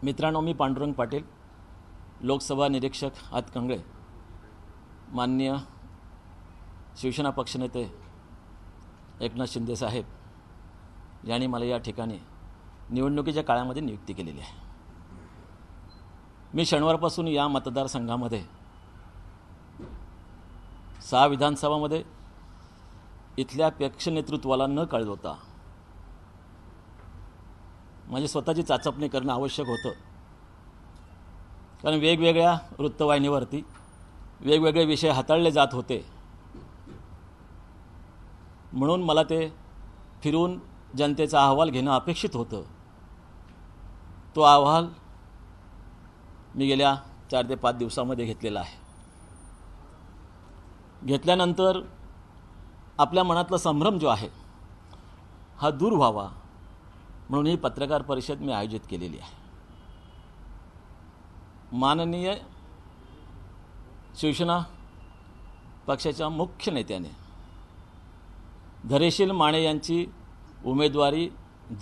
मित्रांनो, मी पांडुरंग पाटील, लोकसभा निरीक्षक हातकंगळे. माननीय शिवसेना पक्षनेते एकनाथ शिंदे साहेब यांनी मला या ठिकाणी निवडणुकीच्या काळामध्ये नियुक्ती केलेली आहे. मी शनिवारपासून या मतदारसंघामध्ये 6 विधानसभामध्ये इथल्या पक्ष नेतृत्वाला न कळवता माझी स्वतःची चाचपणी करणं आवश्यक होतं. कारण वेगवेगळ्या वृत्तवाहिनीवरती वेगवेगळे विषय हाताळले जात होते, म्हणून मला ते फिरून जनतेचा अहवाल घेणं अपेक्षित होतं. तो अहवाल मी गेल्या 4 ते 5 दिवसामध्ये घेतलेला आहे. घेतल्यानंतर आपल्या मनातला संभ्रम जो आहे हा दूर व्हावा म्हणून ही पत्रकार परिषद मी आयोजित केलेली आहे. माननीय शिवसेना पक्षाच्या मुख्य नेत्याने धैर्यशील माने यांची उमेदवारी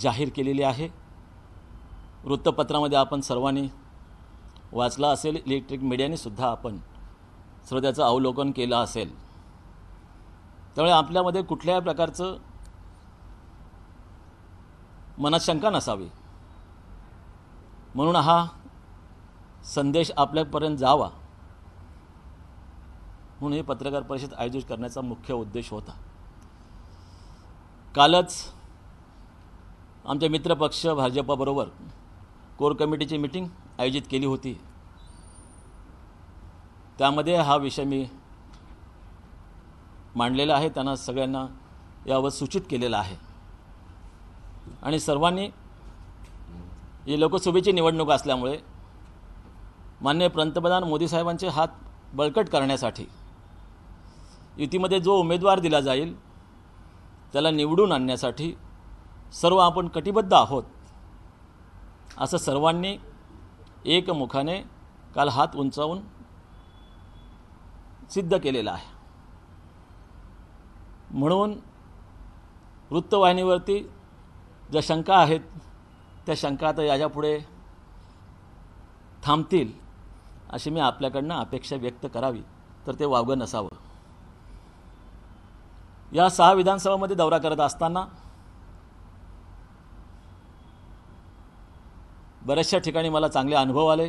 जाहीर केलेली आहे. वृत्तपत्रामध्ये आपण सर्वांनी वाचला असेल, इलेक्ट्रिक मीडियाने सुद्धा आपण सर्व त्याचं अवलोकन केलं असेल. त्यामुळे आपल्यामध्ये कुठल्याही प्रकारचं मनात शंका नसावी म्हणून हा संदेश आपल्यापर्यंत जावा म्हणून ही पत्रकार परिषद आयोजित करण्याचा मुख्य उद्देश होता. कालच आमचे मित्रपक्ष भाजपाबरोबर कोर कमिटीची मीटिंग आयोजित केली होती. त्यामध्ये हा विषय मी मांडलेला आहे, त्यांना सगळ्यांना यावर सूचित केलेला आहे. आणि सर्वांनी ही लोकसभेची निवडणूक असल्यामुळे माननीय पंतप्रधान मोदी साहेबांचे हात बळकट करण्यासाठी युतीमध्ये जो उमेदवार दिला जाईल त्याला निवडून आणण्यासाठी सर्व आपण कटिबद्ध आहोत असं सर्वांनी एकमुखाने काल हात उंचावून सिद्ध केलेला आहे. म्हणून वृत्तवाहिनीवरती ज्या शंका आहेत त्या शंका आता याच्यापुढे थांबतील अशी मी आपल्याकडनं अपेक्षा व्यक्त करावी, तर ते वावगं नसावं. या 6 विधानसभामध्ये दौरा करत असताना बऱ्याचशा ठिकाणी मला चांगले अनुभव आले.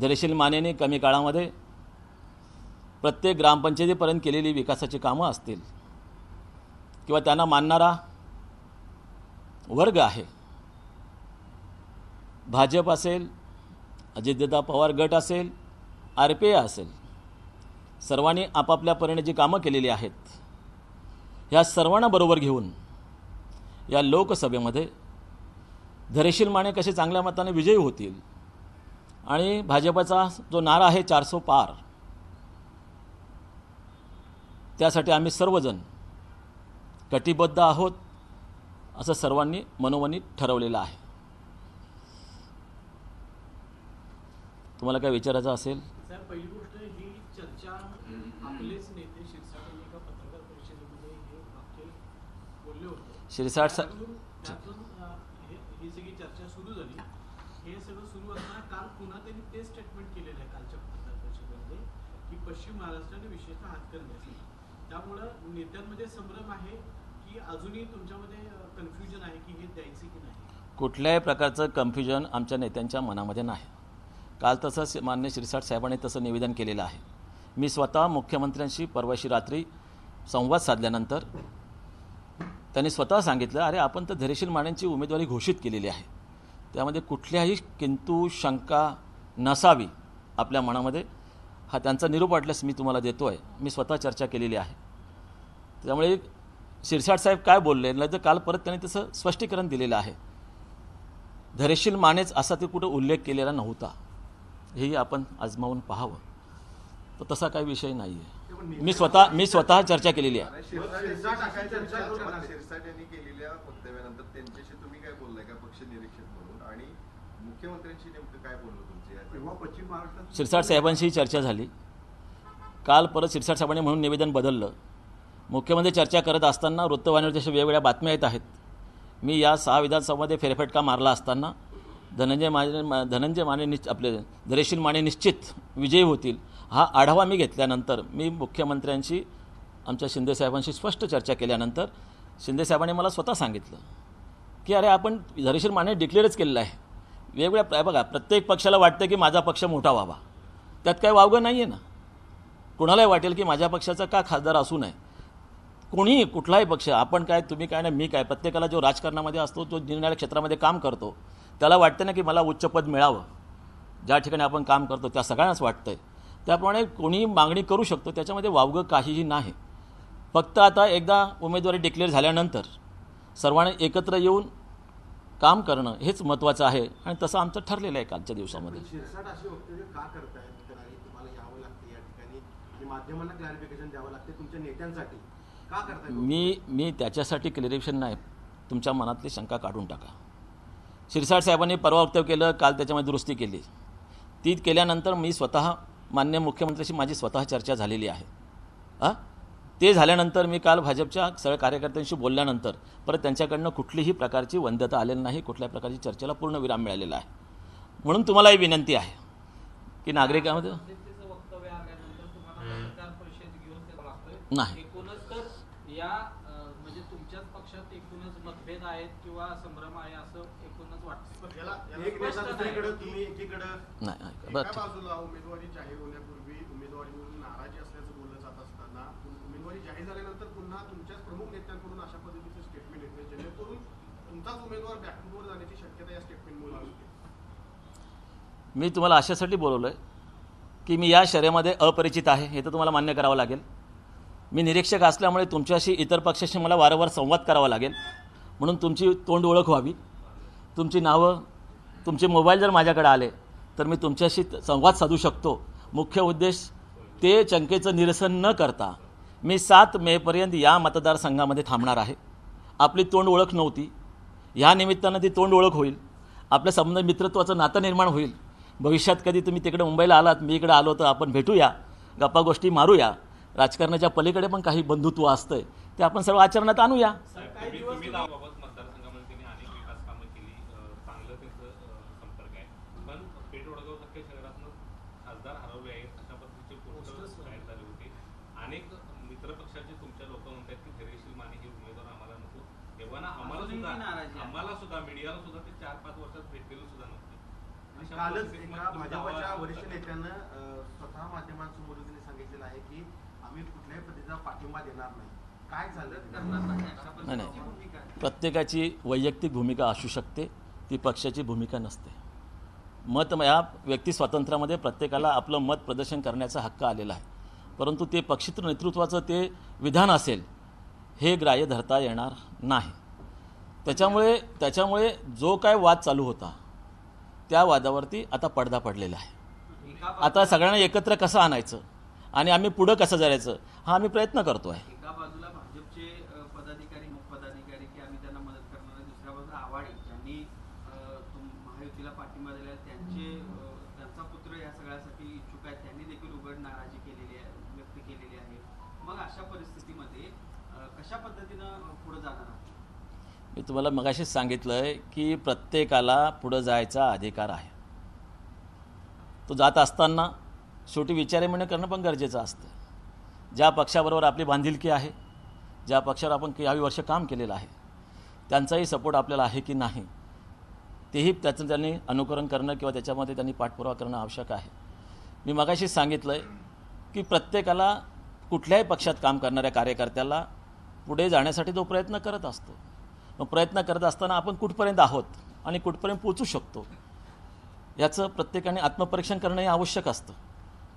धैर्यशील मानेने कमी काळामध्ये प्रत्येक ग्रामपंचायतीपर्यंत केलेली विकासाची कामं असतील किंवा त्यांना मानणारा वर्ग आहे, भाजप असेल, अजितदादा पवार गट असेल, RPI असेल, सर्वांनी आपापल्या परीने जी कामं केलेली आहेत ह्या सर्वांना बरोबर घेऊन या लोकसभेमध्ये धैर्यशील माने कसे चांगल्या मताने विजयी होतील आणि भाजपचा जो नारा आहे 400 पार, त्यासाठी आम्ही सर्वजण कटिबद्ध आहोत असं सर्वांनी मनोमनी ठरवलेलं आहे. तुम्हाला काय विचारायचं असेल? सर, पहिली गोष्ट ही चर्चा आपलेच नेते शिरसाट यांनी एका पत्रकार परिषदेमध्ये हे वाक्य बोलले होते. शिरसाट त्यातून ही सगळी चर्चा सुरू झाली. हे सगळं सुरू असताना काल पुन्हा त्यांनी ते स्टेटमेंट केलेलं आहे कालच्या पत्रकार परिषदेमध्ये की पश्चिम महाराष्ट्राने विशेषतः हातकर्णी असेल. त्यामुळं नेत्यांमध्ये संभ्रम आहे की अजूनही तुमच्यामध्ये कन्फ्युजन आहे की हे द्यायचे की नाही? कुठल्याही प्रकारचं कन्फ्युजन आमच्या नेत्यांच्या मनामध्ये नाही. काल तसंच माननीय शिरसाट साहेबांनी तसं निवेदन केलेलं आहे. मी स्वतः मुख्यमंत्र्यांशी परवाशी रात्री संवाद साधल्यानंतर त्यांनी स्वतः सांगितलं, अरे आपण तर धैर्यशील मानेंची उमेदवारी घोषित केलेली आहे, त्यामध्ये कुठल्याही किंतु शंका नसावी आपल्या मनामध्ये. हा त्यांचा निरोप वाटल्यास मी तुम्हाला देतो आहे. मी स्वतः चर्चा केलेली आहे. त्यामुळे शिरसाट साहेब काय बोलले नाही तर काल परत त्यांनी तसं स्पष्टीकरण दिलेलं आहे. धैर्यशील मानेच असा ते कुठं उल्लेख केलेला नव्हता, हेही आपण आजमावून पाहावं. तर तसा काही विषय नाही आहे. मी स्वतः चर्चा केलेली आहे. शिरसाट यांनी केलेल्या वक्तव्यानंतर त्यांच्याशी तुम्ही काय बोललाय का पक्ष निरीक्षक म्हणून, आणि मुख्यमंत्र्यांशी नेमकं काय बोललो तुमचे? पश्चिम महाराष्ट्रात शिरसाट साहेबांशी चर्चा झाली. काल परत शिरसाट साहेबांनी म्हणून निवेदन बदललं. मुख्यमंत्री चर्चा करत असताना वृत्तवाहिनीवर जशा वेगवेगळ्या बातम्या येत आहेत मी या 6 विधानसभामध्ये फेरफटका मारला असताना धनंजय माने आपले धैर्यशील माने निश्चित विजयी होतील हा आढावा मी घेतल्यानंतर मी मुख्यमंत्र्यांशी आमच्या शिंदेसाहेबांशी स्पष्ट चर्चा केल्यानंतर शिंदेसाहेबांनी मला स्वतः सांगितलं की अरे आपण धैर्यशील माने डिक्लेअरच केलेलं आहे. वेगवेगळ्या बघा प्रत्येक पक्षाला वाटतं की माझा पक्ष मोठा व्हावा, त्यात काय वावगं नाही आहे ना. कोणालाही वाटेल की माझ्या पक्षाचा का खासदार असू नये. कोणीही कुठलाही पक्ष, आपण काय तुम्ही काय ना मी काय, प्रत्येकाला जो राजकारणामध्ये असतो जो निरनिराळ्या क्षेत्रामध्ये काम करतो त्याला वाटतं ना की मला उच्चपद मिळावं. ज्या ठिकाणी आपण काम करतो त्या सगळ्यांनाच वाटतंय. त्याप्रमाणे कोणीही मागणी करू शकतो, त्याच्यामध्ये वावगं काहीही नाही. फक्त आता एकदा उमेदवारी डिक्लेअर झाल्यानंतर सर्वांनी एकत्र येऊन काम करणं हेच महत्त्वाचं आहे आणि तसं आमचं ठरलेलं आहे कालच्या दिवसामध्ये. शिरसाट अशी वक्तव्य का करतायत तुम्हाला यावं लागतं या ठिकाणी आणि माध्यमांना क्लॅरिफिकेशन द्यावं लागते तुमच्या नेत्यांसाठी का करताय? मी त्याच्यासाठी क्लॅरिफिकेशन नाही, तुमच्या मनातली शंका काढून टाका. शिरसाट साहेबांनी परवा वक्तव्य केलं, काल त्याच्यामध्ये दुरुस्ती केली. ती केल्यानंतर मी स्वतः माननीय मुख्यमंत्र्यांशी माझी स्वतः चर्चा झालेली आहे. ते झाल्यानंतर मी काल भाजपच्या सगळ्या कार्यकर्त्यांशी बोलल्यानंतर परत त्यांच्याकडनं कुठलीही प्रकारची वंद्यता आलेली नाही, कुठल्याही प्रकारची चर्चेला पूर्ण विराम मिळालेला आहे. म्हणून तुम्हालाही विनंती आहे की नागरिकांमध्ये नाही या म्हणजे तुमच्याच पक्षात एकूणच मतभेद आहेत किंवा संभ्रम आहे असं एकूणच वाटतं. एक नेता दुसरीकडे तुम्ही एकीकडे नाही. एका बाजूला उमेदवारी जाहीर होण्यापूर्वी उमेदवारीवरून नाराजी असल्याचं बोललं जात असताना उमेदवारी जाहीर झाल्यानंतर पुन्हा तुमच्याच प्रमुख नेत्यांकडून अशा पद्धतीचं स्टेटमेंट येते जेणेकरून तुमचाच उमेदवार बॅकफुटवर जाण्याची शक्यता या स्टेटमेंटमुळे असते. मी तुम्हाला अशासाठी बोलवलं आहे की मी या शहरामध्ये अपरिचित आहे, हे तर तुम्हाला मान्य करावं लागेल. मी निरीक्षक असल्यामुळे तुमच्याशी इतर पक्षाशी मला वारंवार संवाद करावा लागेल. म्हणून तुमची तोंड ओळख व्हावी, तुमची नावं, तुमचे मोबाईल जर माझ्याकडे आले तर मी तुमच्याशी संवाद साधू शकतो. मुख्य उद्देश ते शंकेचं निरसन न करता मी 7 मेपर्यंत या मतदारसंघामध्ये थांबणार आहे. आपली तोंड ओळख नव्हती, ह्या निमित्तानं ती तोंड ओळख होईल, आपल्या संबंध मित्रत्वाचं नातं निर्माण होईल. भविष्यात कधी तुम्ही तिकडे मुंबईला आलात, मी इकडे आलो तर आपण भेटूया, गप्पा गोष्टी मारूया. राजकारणाच्या पलीकडे पण काही बंधुत्व असतंय ते आपण सर्व आचरणात आणूया. मतदारसंघामध्ये त्यांनी अनेक विकास कामं केली, चांगलं त्यांचं संपर्क आहे. पण पेठ वडगाव सारख्या शहरातून खासदार हरवले आहेत अशा पद्धतीचे पोस्टर्स तयार झाले होते. अनेक मित्र पक्षाचे तुमच्या लोक म्हणतात की धैर्यशील माने हे उमेदवार आम्हाला नको. तेव्हा ना आम्हाला सुद्धा मीडियाला सुद्धा ते 4-5 वर्षात भेटलेलं सुद्धा नव्हतं. कालच एका भाजपच्या वरिष्ठ नेत्यानं स्वतः माध्यमांसमोर त्यांनी सांगितलेलं आहे की आम्ही कुठल्याही पद्धतीचा पाठिंबा देणार नाही. काय झालं? नाही, प्रत्येकाची वैयक्तिक भूमिका असू शकते, ती पक्षाची भूमिका नसते. या व्यक्ती स्वातंत्र्यामध्ये प्रत्येकाला आपलं मत प्रदर्शन करण्याचा हक्क आलेला आहे. परंतु ते पक्षित नेतृत्वाचं ते विधान असेल हे ग्राह्य धरता येणार नाही. त्याच्यामुळे जो काय वाद चालू होता त्या वादावरती आता पडदा पडलेला आहे. आता सगळ्यांना एकत्र कसं आणायचं आणि आम्ही पुढं कसं जायचं हा आम्ही प्रयत्न करतो आहे. एका बाजूला भाजपचे पदाधिकारी पदाधिकारी की आम्ही त्यांना मदत करणार आहे, दुसऱ्या बाजूला आवाडे ज्यांनी महायुतीला पाठिंबा दिला त्यांचा पुत्र या सगळ्यासाठी इच्छुक आहे, त्यांनी देखील उघड नाराजी व्यक्त केलेली आहे. मग अशा परिस्थितीमध्ये कशा पद्धतीनं पुढे जाणार आहात? मी तुम्हाला मगाशीच सांगितलंय की प्रत्येकाला पुढं जायचा अधिकार आहे. तो जात असताना शेवटी विचारविनिमय करणं पण गरजेचं असतं. ज्या पक्षाबरोबर आपली बांधिलकी आहे, ज्या पक्षावर आपण काही वर्ष काम केलेलं आहे, त्यांचाही सपोर्ट आपल्याला आहे की नाही तेही त्याचं त्यांनी अनुकरण करणं किंवा त्याच्यामध्ये त्यांनी पाठपुरावा करणं आवश्यक आहे. मी मगाशीच सांगितलं आहे की प्रत्येकाला कुठल्याही पक्षात काम करणाऱ्या कार्यकर्त्याला पुढे जाण्यासाठी तो प्रयत्न करत असतो. मग प्रयत्न करत असताना आपण कुठपर्यंत आहोत आणि कुठपर्यंत पोचू शकतो याचं प्रत्येकाने आत्मपरीक्षण करणं हे आवश्यक असतं.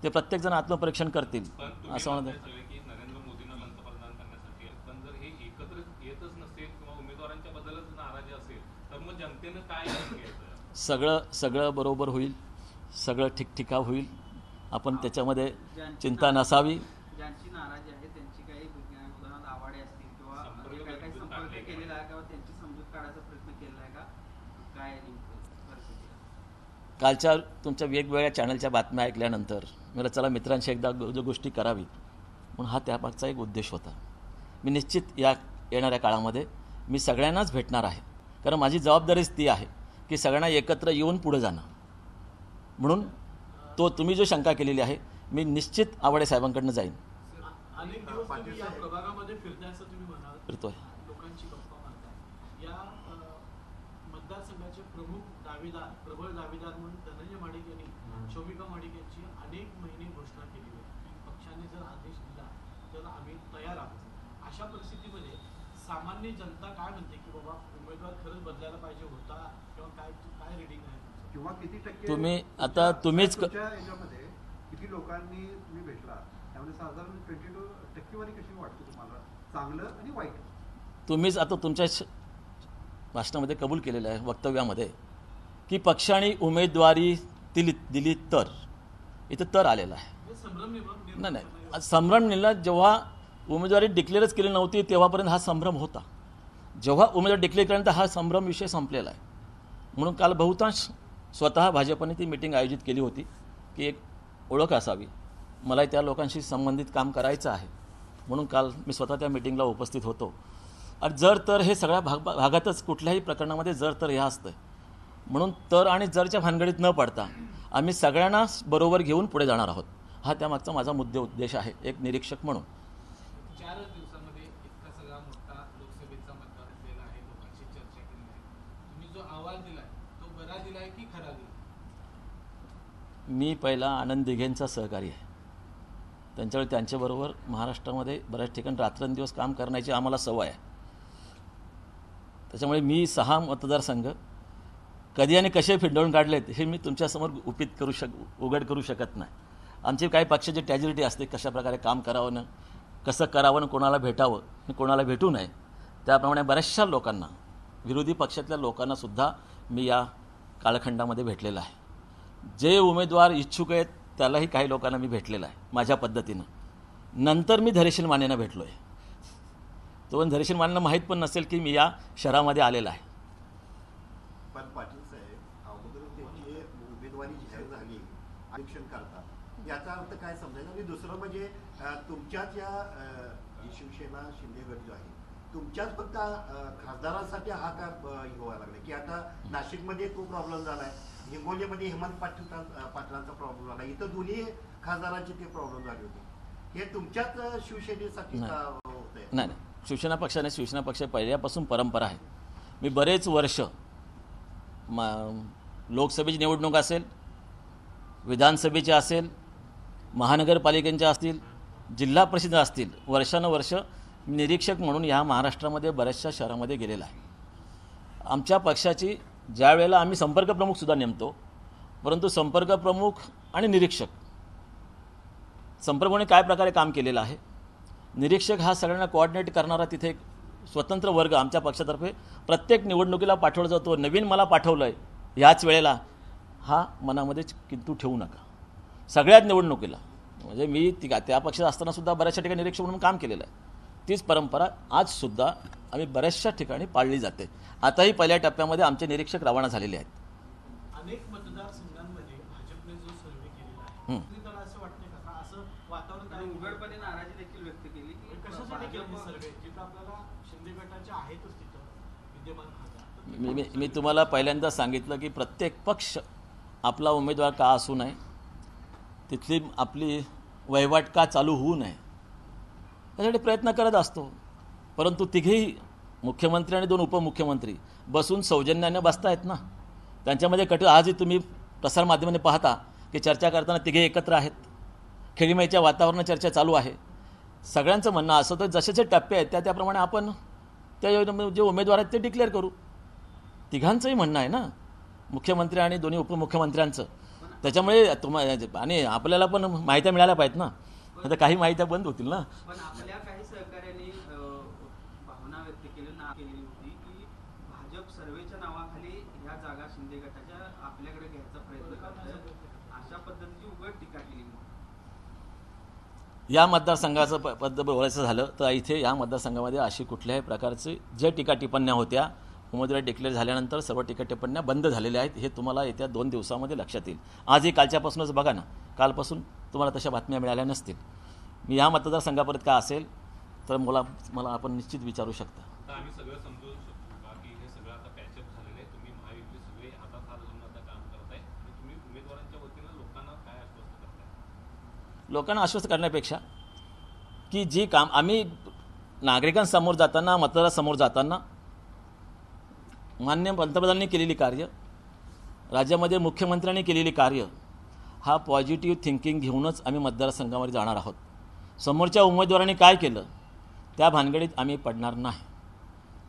ते प्रत्येकजण आत्मपरीक्षण करतील असं म्हणत की नरेंद्र मोदींना पंतप्रधान करण्यासाठी, पण जर हे एकत्र येतच नसेल किंवा उमेदवारांच्या बद्दलच नाराजी असेल तर मग जनतेनं काय घ्यायचं? सगळं बरोबर होईल, सगळं ठिकठिकाव होईल. आपण त्याच्यामध्ये चिंता नसावी. ज्यांची नाराजी आहे त्यांची काही उदाहरणार्थ आवाडे असतील किंवा काही संपर्क केलेला आहे किंवा त्यांची समजूत काढायचा प्रयत्न केला आहे का? काय कालच्या तुमच्या वेगवेगळ्या चॅनलच्या बातम्या ऐकल्यानंतर मला चला मित्रांशी एकदा गोष्टी करावी म्हणून हा त्यामागचा एक उद्देश होता. मी निश्चित येणाऱ्या काळामध्ये मी सगळ्यांनाच भेटणार आहे. कारण माझी जबाबदारीच ती आहे की सगळ्यांना एकत्र येऊन पुढे जाणं. म्हणून तुम्ही जो शंका केलेली आहे, मी निश्चित आवडे साहेबांकडनं जाईन. अनेक दिवस तुम्ही या प्रभागामध्ये फिरताय असं तुम्ही म्हणाल, फिरतोय. लोकांची गप्पा मारताय. या मतदारसंघाचे प्रमुख दावेदार, प्रबळ दावेदार म्हणून धनंजय माडिक यांनी शौमिका माडिक यांची अनेक महिने घोषणा केली होती की पक्षाने जर आदेश दिला तर आम्ही तयार आहोत. अशा परिस्थितीमध्ये सामान्य जनता काय म्हणते की बाबा उमेदवार खरंच बदलायला पाहिजे होता किंवा काय रीडिंग आहे किंवा किती टक्के तुम्ही आता तुम्हीच तुमच्या याच्यामध्ये किती लोकांनी तुम्ही भेटला, त्यामुळे साधारण 22% कशी वाटते तुम्हाला, चांगलं आणि वाईट? तुम्हीच आता तुमच्या भाषणामध्ये कबूल केलेलं आहे, वक्तव्यामध्ये, की पक्षाने उमेदवारी दिली तर इथं तर आलेला आहे. नाही, संभ्रम निर्णय जेव्हा उमेदवारी डिक्लेअरच केली नव्हती तेव्हापर्यंत हा संभ्रम होता. जेव्हा उमेदवार डिक्लेअर केल्यानंतर हा संभ्रम विषय संपलेला आहे. म्हणून काल बहुतांश स्वतः भाजपने ती मीटिंग आयोजित केली होती की एक ओळख असावी. मला त्या लोकांशी संबंधित काम करायचं आहे, म्हणून काल मी स्वतः त्या मीटिंगला उपस्थित होतो. आणि जर तर हे सगळ्या भागातच कुठल्याही प्रकरणामध्ये जर तर हे असतं, म्हणून तर आणि जरच्या भानगडीत न पडता आम्ही सगळ्यांना बरोबर घेऊन पुढे जाणार आहोत. हा त्यामागचा माझा उद्देश आहे एक निरीक्षक म्हणून. 4 दिवसामध्ये इतका सगळा मोठा लोकसभेचा मतदार असलेला आहे, लोकांशी चर्चा केली आहे. तुम्ही जो अहवाल दिलाय तो बरा दिलाय की खरा दिलाय? मी पहिला आनंद दिघेंचा सहकारी आहे. त्यांच्यावेळी त्यांच्याबरोबर महाराष्ट्रामध्ये बऱ्याच ठिकाणी रात्रंदिवस काम करण्याची आम्हाला सवय आहे. त्याच्यामुळे मी 6 मतदारसंघ कधी आणि कसे फिंडवून काढलेत हे मी तुमच्यासमोर उघड करू शकत नाही. आमची काही पक्षाची टॅजिलिटी असते, कशाप्रकारे काम करावं, कसं करावं, कोणाला भेटावं आणि कोणाला भेटू नये. त्याप्रमाणे बऱ्याचशा लोकांना, विरोधी पक्षातल्या लोकांनासुद्धा मी या कालखंडामध्ये भेटलेलं आहे. जे उमेदवार इच्छुक आहेत त्यालाही काही लोकांना मी भेटलेलं आहे माझ्या पद्धतीनं. नंतर मी धैर्यशील मानेंना भेटलो आहे. तो धैर्यशील मानेंना माहीत पण नसेल की मी या शहरामध्ये आलेला आहे. पण पाटील साहेब, अगोदर त्यांची उमेदवारी जाहीर झाली, आरक्षण करतात, याचा अर्थ काय समजायचा? आणि दुसरं म्हणजे तुमच्याच या शिवसेना शिंदे गट जो आहे, तुमच्याच फक्त खासदारांसाठी हा काय व्हायला लागला की आता नाशिकमध्ये तो प्रॉब्लेम झाला आहे, हिंगोलीमध्ये हेमंत पाटलांचा प्रॉब्लेम झाला, इथं दोन्ही खासदारांचे ते प्रॉब्लेम झाले होते. हे तुमच्याच शिवसेनेसाठी होत आहे? नाही, शिवसेना पक्ष पहिल्यापासून परंपरा आहे. मी बरेच वर्ष लोकसभेची निवडणूक असेल, विधानसभेची असेल, महानगरपालिकेच्या असतील, जिल्हा परिषद असतील, वर्षानुवर्ष निरीक्षक म्हणून ह्या महाराष्ट्रामध्ये बऱ्याचशा शहरामध्ये गेलेला आहे. आमच्या पक्षाची ज्या वेळेला आम्ही संपर्क प्रमुखसुद्धा नेमतो, परंतु संपर्क प्रमुख आणि निरीक्षक, संपर्कप्रमुखाने काय प्रकारे काम केलेलं आहे, निरीक्षक हा सगळ्यांना कोऑर्डिनेट करणारा तिथे एक स्वतंत्र वर्ग आमच्या पक्षातर्फे प्रत्येक निवडणुकीला पाठवला जातो. नवीन मला पाठवलं आहे ह्याच वेळेला, हा मनामध्ये किंतु ठेवू नका. सगळ्यात निवडणुकीला, म्हणजे मी त्या पक्षात असतानासुद्धा बऱ्याचशा ठिकाणी निरीक्षक म्हणून काम केलेलं आहे. तीच परंपरा आजसुद्धा आम्ही बऱ्याचशा ठिकाणी पाळली जाते. आताही पहिल्या टप्प्यामध्ये आमचे निरीक्षक रवाना झालेले आहेत. अनेक मतदारसंघांमध्ये भाजपने जो सर्वे केलेला आहे, त्याला असं वाटतंय का असं वातावरण काय उघडपणे नाराजी देखील व्यक्त केली की कशासाठी केली सर्वे, जिथं आपल्याला शिंदे गटाच्या आहेतच तिथं विद्यमान खासदार? मी तुम्हाला पहिल्यांदा सांगितलं की प्रत्येक पक्ष आपला उमेदवार का असू नये, तिथली आपली वहिवाट का चालू होऊ नये यासाठी प्रयत्न करत असतो. परंतु तिघेही मुख्यमंत्री आणि 2 उपमुख्यमंत्री बसून सौजन्याने बसतायत ना. त्यांच्यामध्ये आजही तुम्ही प्रसारमाध्यमाने पाहता की चर्चा करताना तिघे एकत्र आहेत. खेळीमेळीच्या वातावरणात चर्चा चालू आहे. सगळ्यांचं म्हणणं असं तर जसेचे टप्पे आहेत त्याप्रमाणे आपण त्या जे उमेदवार आहेत ते डिक्लेअर करू. तिघांचंही म्हणणं आहे ना, मुख्यमंत्री आणि 2 उपमुख्यमंत्र्यांचं. त्याच्यामुळे आणि आपल्याला पण माहित्या मिळाल्या पाहिजेत ना, आता काही माहित्या बंद होतील ना. पण आपल्या काही सहकार्यांनी भावना व्यक्त केली होती की भाजप सर्वेच्या नावाखाली ह्या जागा शिंदे गटाच्या आपल्याकडे घ्यायचा प्रयत्न करतात, अशा पद्धतीची उघड टीका केली. या मतदारसंघाचं पद्धत बोलायचं झालं तर इथे या मतदारसंघामध्ये अशी कुठल्याही प्रकारचे जे टीका टिप्पण्या होत्या उमेदवारी डिक्लेअर झाल्यानंतर सर्व टीका टिप्पण्या बंद झालेल्या आहेत. हे तुम्हाला येत्या 2 दिवसामध्ये लक्षात येईल. आजही कालच्यापासूनच बघा ना, कालपासून तुम्हाला तशा बातम्या मिळाल्या नसतील. मी या मतदारसंघापर्यंत काय असेल तर मला आपण निश्चित विचारू शकता. आम्ही सगळं समजू शकतो का की हे सगळं आता पॅचअप लोकांना आश्वस्त करण्यापेक्षा की जी काम आम्ही नागरिकांसमोर जाताना, मतदारांसमोर जाताना माननीय पंतप्रधानांनी केलेली कार्य, राज्यामध्ये मुख्यमंत्र्यांनी केलेली कार्य, हा पॉझिटिव्ह थिंकिंग घेऊनच आम्ही मतदारसंघामध्ये जाणार आहोत. समोरच्या उमेदवारांनी काय केलं त्या भानगडीत आम्ही पडणार नाही.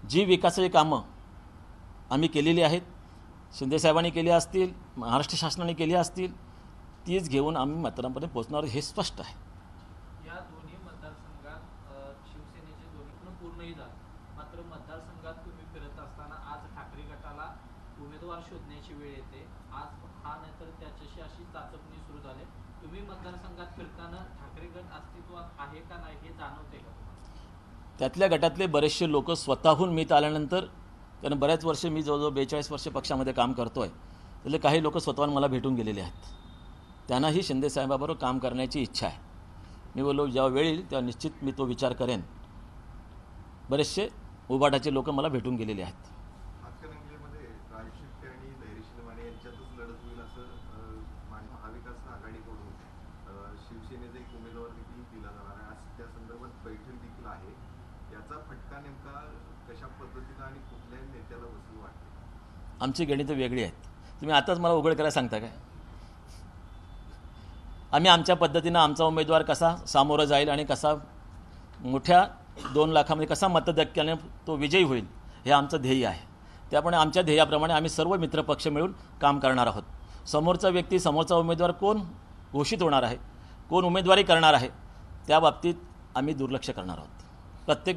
जी विकासाची कामं आम्ही केलेली आहेत, शिंदेसाहेबांनी केली असतील, महाराष्ट्र शासनाने केली असतील, तीच घेऊन आम्ही मतदारांपर्यंत पोहोचणार हे स्पष्ट आहे. या दोन्ही मतदारसंघात शिवसेनेचे दोन्हीकडून पूर्णही झाले, मात्र मतदारसंघात तुम्ही फिरत असताना आज ठाकरे गटाला उमेदवार शोधण्याची वेळ येते. आज हा नंतर त्याच्याशी अशी चाचपणी सुरू झाली. तुम्ही मतदारसंघात फिरताना ठाकरे गट अस्तित्वात आहे का नाही हे जाणवते का तुम्हाला? त्यातल्या गटातले बरेचसे लोक स्वतःहून मी आल्यानंतर, कारण बऱ्याच वर्ष मी जवळजवळ 42 वर्ष पक्षामध्ये काम करतो आहे, त्यातले काही लोक स्वतःहून मला भेटून गेलेले आहेत. त्यांनाही शिंदेसाहेबाबरोबर काम करण्याची इच्छा आहे. मी बोललो जेव्हा वेळ येईल तेव्हा निश्चित मी तो विचार करेन. बरेचसे उबाटाचे लोक मला भेटून गेलेले आहेत. हातकणंगलेमध्ये राजू शेट्टी आणि धैर्यशील माने यांच्यातच लढत होईल असं महाविकास आघाडीकडून शिवसेनेचा एक उमेदवार देखील दिला जाणार आहे. आज त्या संदर्भात बैठक देखील आहे. याचा फटका नेमका कशा पद्धतीनं आणि कुठल्या नेत्याला बसू वाटते? आमची गणितं वेगळी आहेत. तुम्ही आताच मला उघड करायला सांगता काय? आम्ही आमच्या पद्धतीनं आमचा उमेदवार कसा सामोरं जाईल आणि कसा मोठ्या 2 लाखामध्ये कसा मतधक्क्याने तो विजयी होईल हे आमचं ध्येय आहे. त्यामुळे आमच्या ध्येयाप्रमाणे आम्ही सर्व मित्रपक्ष मिळून काम करणार आहोत. समोरचा व्यक्ती, समोरचा उमेदवार कोण घोषित होणार आहे, कोण उमेदवारी करणार आहे, त्या बाबतीत आम्ही दुर्लक्ष करणार आहोत.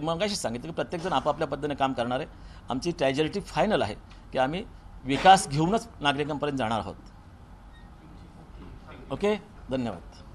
मगाशीच सांगितलं की प्रत्येकजण आपापल्या पद्धतीने काम करणार आहे. आमची ट्रॅजेरिटी फायनल आहे की आम्ही विकास घेऊनच नागरिकांपर्यंत जाणार आहोत. ओके, धन्यवाद.